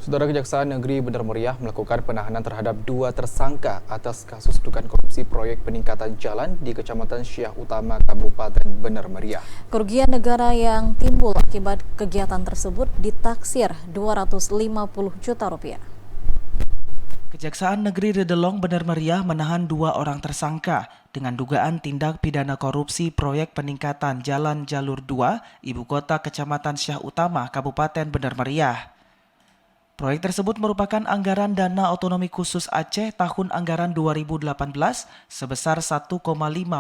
Saudara Kejaksaan Negeri Bener Meriah melakukan penahanan terhadap 2 tersangka atas kasus dugaan korupsi proyek peningkatan jalan di Kecamatan Syah Utama, Kabupaten Bener Meriah. Kerugian negara yang timbul akibat kegiatan tersebut ditaksir Rp250 juta. Kejaksaan Negeri Redelong Bener Meriah menahan 2 orang tersangka dengan dugaan tindak pidana korupsi proyek peningkatan jalan jalur 2 Ibu Kota Kecamatan Syah Utama, Kabupaten Bener Meriah. Proyek tersebut merupakan anggaran dana otonomi khusus Aceh tahun anggaran 2018 sebesar 1,5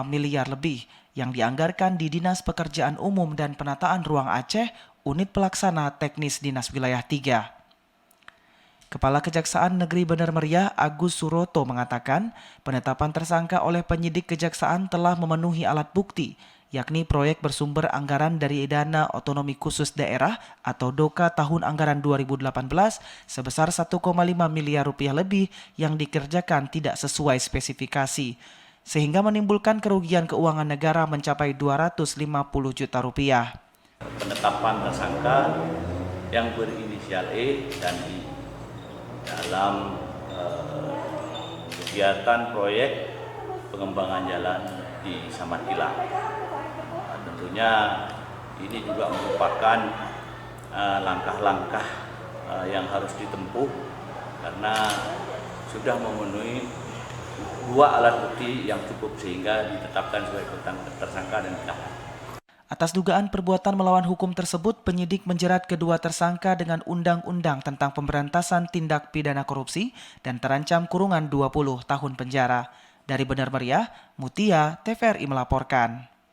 miliar lebih yang dianggarkan di Dinas Pekerjaan Umum dan Penataan Ruang Aceh, Unit Pelaksana Teknis Dinas Wilayah 3. Kepala Kejaksaan Negeri Bener Meriah Agus Suroto mengatakan penetapan tersangka oleh penyidik Kejaksaan telah memenuhi alat bukti, yakni proyek bersumber anggaran dari Dana Otonomi Khusus Daerah atau DOKA tahun anggaran 2018 sebesar 1,5 miliar rupiah lebih yang dikerjakan tidak sesuai spesifikasi, sehingga menimbulkan kerugian keuangan negara mencapai 250 juta rupiah. Penetapan tersangka yang berinisial E dan I dalam kegiatan proyek pengembangan jalan di Samarkila. Tentunya ini juga merupakan langkah-langkah yang harus ditempuh karena sudah memenuhi 2 alat bukti yang cukup sehingga ditetapkan sebagai tersangka dan ditahan. Atas dugaan perbuatan melawan hukum tersebut, penyidik menjerat kedua tersangka dengan Undang-Undang tentang Pemberantasan Tindak Pidana Korupsi dan terancam kurungan 20 tahun penjara. Dari Bener Meriah, Mutia, TVRI melaporkan.